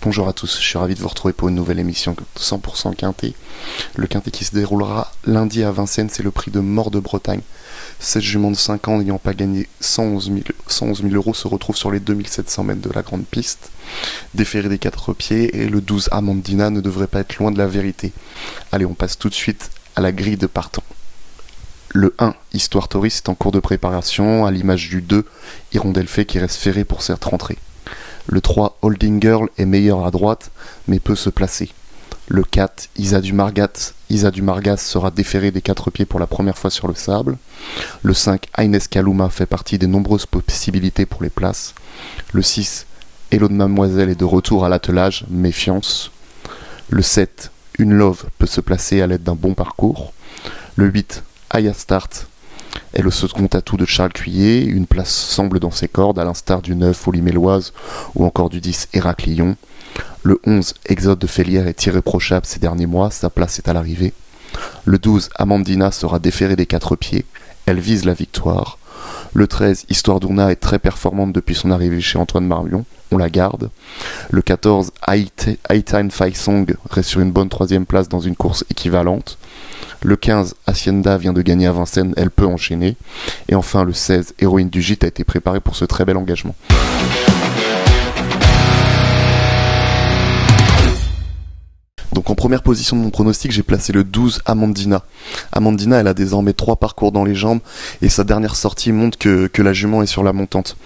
Bonjour à tous, je suis ravi de vous retrouver pour une nouvelle émission 100% Quintet. Le Quintet qui se déroulera lundi à Vincennes, c'est le prix de Mort de Bretagne. 7 juments de 5 ans n'ayant pas gagné 111 000 euros se retrouvent sur les 2700 mètres de la grande piste. Déféré des 4 pieds et le 12 Amandina ne devrait pas être loin de la vérité. Allez, on passe tout de suite à la grille de partant. Le 1, Histoire Touriste, est en cours de préparation, à l'image du 2, Hirondelle Fée qui reste ferré pour cette rentrée. Le 3, Holding Girl, est meilleur à droite, mais peut se placer. Le 4, Isa du Margas sera déféré des 4 pieds pour la première fois sur le sable. Le 5, Aines Kaluma fait partie des nombreuses possibilités pour les places. Le 6, Hello de Mademoiselle est de retour à l'attelage, méfiance. Le 7, Une Love peut se placer à l'aide d'un bon parcours. Le 8, Aya Start est le second atout de Charles Cuillet, une place semble dans ses cordes, à l'instar du 9 Folie Méloise ou encore du 10 Héraclion. Le 11 Exode de Félière est irréprochable ces derniers mois, sa place est à l'arrivée. Le 12 Amandina sera déférée des 4 pieds, elle vise la victoire. Le 13 Histoire d'Ourna est très performante depuis son arrivée chez Antoine Marion, on la garde. Le 14 Aitain Fai Song reste sur une bonne 3ème place dans une course équivalente. Le 15, Hacienda vient de gagner à Vincennes, elle peut enchaîner. Et enfin, le 16, Héroïne du Gîte a été préparée pour ce très bel engagement. Donc en première position de mon pronostic, j'ai placé le 12 Amandina. Amandina, elle a désormais 3 parcours dans les jambes et sa dernière sortie montre que la jument est sur la montante.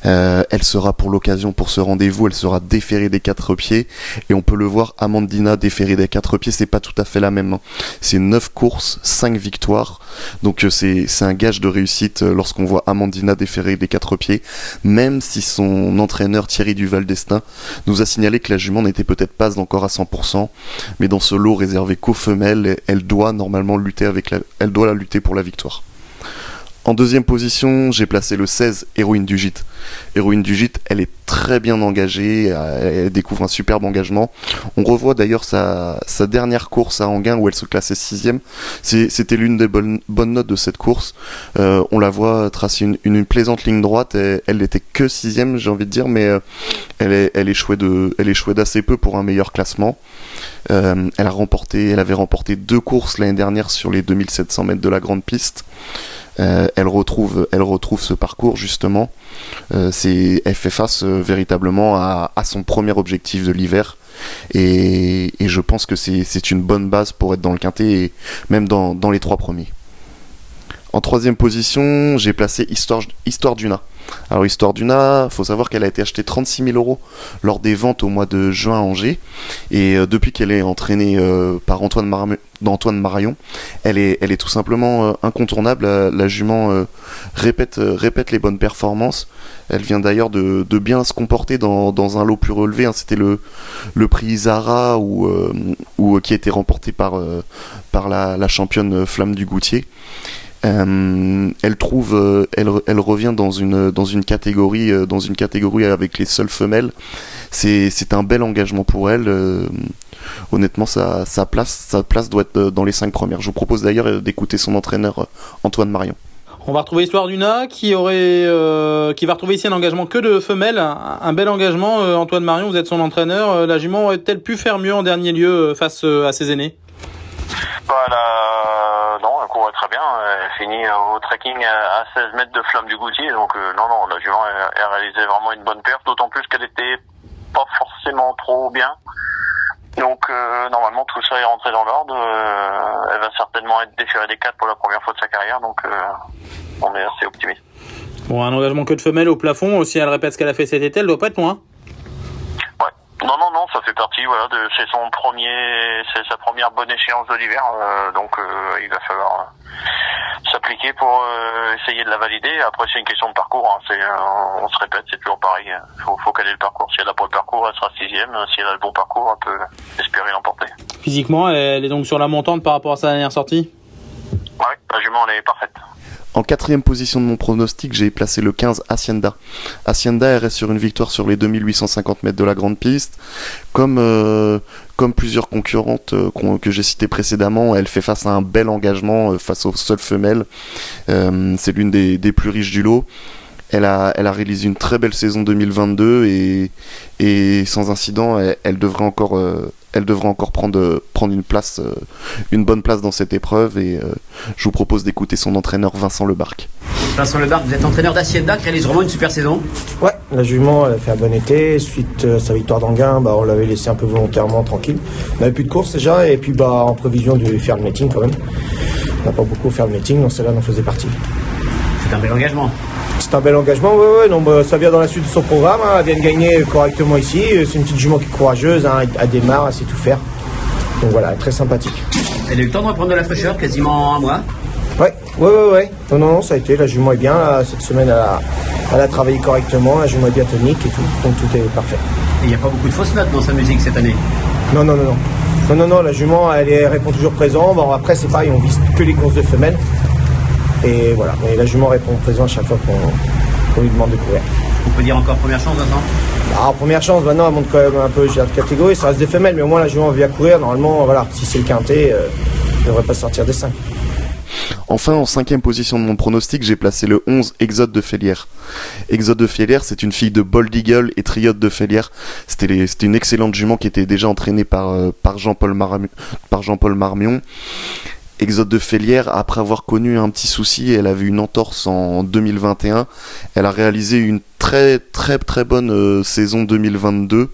Elle sera pour l'occasion, pour ce rendez-vous, elle sera déférée des 4 pieds et on peut le voir, Amandina déférée des 4 pieds, c'est pas tout à fait la même. C'est 9 courses, 5 victoires, donc c'est un gage de réussite lorsqu'on voit Amandina déférée des 4 pieds, même si son entraîneur Thierry Duval d'Estaing nous a signalé que la jument n'était peut-être pas encore à 100%. Mais dans ce lot réservé qu'aux femelles, elle doit normalement lutter pour la victoire. En deuxième position, j'ai placé le 16, Héroïne du Gîte. Héroïne du Gîte, elle est très bien engagée, elle découvre un superbe engagement. On revoit d'ailleurs sa dernière course à Enghien où elle se classait 6ème. C'était l'une des bonnes notes de cette course. On la voit tracer une plaisante ligne droite. Elle n'était que 6ème, j'ai envie de dire, mais elle échouait d'assez peu pour un meilleur classement. Elle avait remporté 2 courses l'année dernière sur les 2700 mètres de la grande piste. Elle retrouve ce parcours justement. Elle fait face véritablement à son premier objectif de l'hiver et je pense que c'est une bonne base pour être dans le quintet et même dans les 3 premiers. En 3ème position, j'ai placé Histoire d'Una. Alors Histoire d'Una, faut savoir qu'elle a été achetée 36 000 euros lors des ventes au mois de juin à Angers. Et depuis qu'elle est entraînée par Antoine Marion, elle est tout simplement incontournable. La jument répète les bonnes performances. Elle vient d'ailleurs de bien se comporter dans un lot plus relevé. C'était le prix Zara qui a été remporté par la championne Flamme du Goutier. Elle revient dans une catégorie avec les seules femelles. C'est un bel engagement pour elle. Honnêtement, sa place doit être dans les 5 premières. Je vous propose d'ailleurs d'écouter son entraîneur Antoine Marion. On va retrouver Histoire d'Una qui va retrouver ici un engagement que de femelles, un bel engagement. Antoine Marion, vous êtes son entraîneur. La jument aurait-elle pu faire mieux en dernier lieu face à ses aînés? Non, elle courait très bien. Elle finit au trekking à 16 mètres de Flamme du Goutier. Donc non, la jument elle réalisait vraiment une bonne perte, d'autant plus qu'elle était pas forcément trop bien. Donc normalement tout ça est rentré dans l'ordre. Elle va certainement être déférée des 4 pour la première fois de sa carrière. Donc on est assez optimiste. Bon, un engagement que de femelles au plafond. Si elle répète ce qu'elle a fait cet été, elle doit pas être loin. Ouais. Non, ça fait partie, c'est sa première bonne échéance de l'hiver, donc il va falloir s'appliquer pour essayer de la valider. Après c'est une question de parcours, on se répète, c'est toujours pareil, faut caler le parcours. Si elle a pas le parcours, elle sera 6ème, si elle a le bon parcours, elle peut espérer l'emporter. Physiquement, elle est donc sur la montante par rapport à sa dernière sortie? Ouais, la jument elle est parfaite. En 4ème position de mon pronostic, j'ai placé le 15 Hacienda. Hacienda, elle reste sur une victoire sur les 2850 mètres de la grande piste. Comme plusieurs concurrentes que j'ai citées précédemment, elle fait face à un bel engagement face aux seules femelles. C'est l'une des plus riches du lot. Elle a réalisé une très belle saison 2022 et sans incident, elle devrait encore prendre une bonne place dans cette épreuve. Et je vous propose d'écouter son entraîneur Vincent Lebarque. Vincent Lebarque, vous êtes entraîneur d'Hacienda qui réalise vraiment une super saison. Ouais, la jument elle a fait un bon été. Suite à sa victoire d'Anguin, on l'avait laissé un peu volontairement tranquille. On n'avait plus de course déjà et puis en prévision de faire le meeting quand même. On n'a pas beaucoup fait le meeting, donc celle-là en faisait partie. C'est un bel engagement. C'est un bel engagement, ouais. Donc, ça vient dans la suite de son programme. Elle vient de gagner correctement ici. C'est une petite jument qui est courageuse, elle démarre, elle sait tout faire. Donc voilà, elle est très sympathique. Elle a eu le temps de reprendre de la fraîcheur, quasiment un mois. Ouais. Non, ça a été. La jument est bien. Là, cette semaine, elle a travaillé correctement. La jument est bien tonique et tout. Donc tout est parfait. Et il n'y a pas beaucoup de fausses notes dans sa musique cette année. Non. La jument, elle répond toujours présent. Bon, après, c'est pareil, on vise que les courses de femelles. Et voilà, mais la jument répond présent à chaque fois qu'on lui demande de courir. On peut dire encore première chance, Vincent ? Première chance, maintenant elle monte quand même un peu de catégorie, ça reste des femelles, mais au moins la jument vient courir, normalement, voilà, si c'est le quintet, elle ne devrait pas sortir des 5. Enfin, en 5e position de mon pronostic, j'ai placé le 11 Exode de Félière. Exode de Félière, c'est une fille de Bold Eagle et Triote de Félière. C'était une excellente jument qui était déjà entraînée par Jean-Paul Marmion. Exode de Félière, après avoir connu un petit souci, elle avait une entorse en 2021. Elle a réalisé une très bonne saison 2022.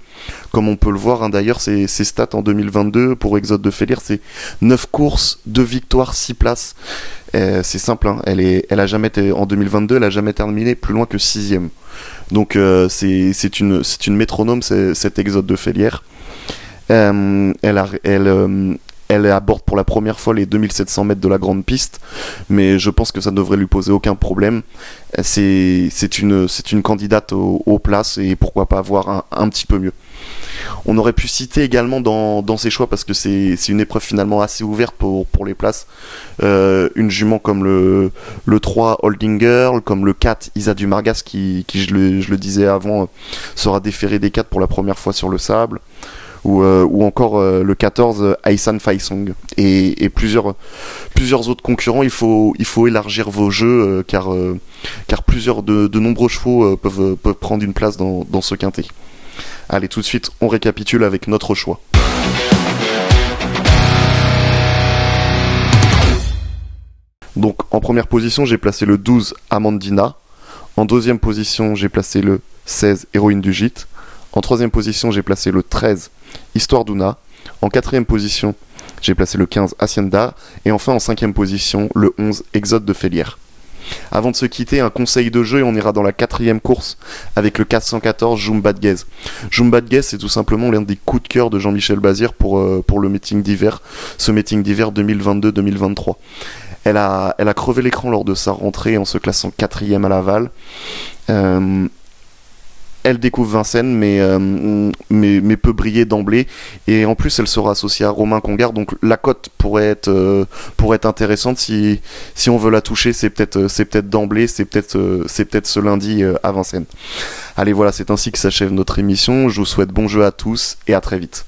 Comme on peut le voir, d'ailleurs, ses stats en 2022 pour Exode de Félière, c'est 9 courses, 2 victoires, 6 places. C'est simple, elle a jamais été, en 2022, elle a jamais terminé plus loin que 6e. Donc c'est une métronome, cet Exode de Félière. Elle aborde pour la première fois les 2700 mètres de la grande piste, mais je pense que ça ne devrait lui poser aucun problème. C'est une candidate aux places et pourquoi pas avoir un petit peu mieux. On aurait pu citer également dans ses choix, parce que c'est une épreuve finalement assez ouverte pour les places, une jument comme le 3 Holding Girl, comme le 4 Isa du Margas qui je le disais avant, sera déféré des 4 pour la première fois sur le sable. Ou encore le 14 Aisan Faisong et plusieurs autres concurrents. Il faut élargir vos jeux car plusieurs de nombreux chevaux peuvent prendre une place dans ce quintet. Allez, tout de suite, on récapitule avec notre choix. Donc en première position, j'ai placé le 12 Amandina. En deuxième position, j'ai placé le 16 Héroïne du Gîte. En troisième position, j'ai placé le 13 Histoire d'Una. En quatrième position, j'ai placé le 15 Hacienda. Et enfin, en cinquième position, le 11 Exode de Félière. Avant de se quitter, un conseil de jeu et on ira dans la quatrième course avec le 414 Jumbadguez. Jumbadguez, c'est tout simplement l'un des coups de cœur de Jean-Michel Bazir pour le meeting d'hiver, ce meeting d'hiver 2022-2023. Elle a crevé l'écran lors de sa rentrée en se classant 4e à Laval. Elle découvre Vincennes, mais peut briller d'emblée. Et en plus, elle sera associée à Romain Congar, donc la cote pourrait être intéressante. Si on veut la toucher, c'est peut-être d'emblée, c'est peut-être ce lundi à Vincennes. Allez, voilà, c'est ainsi que s'achève notre émission. Je vous souhaite bon jeu à tous et à très vite.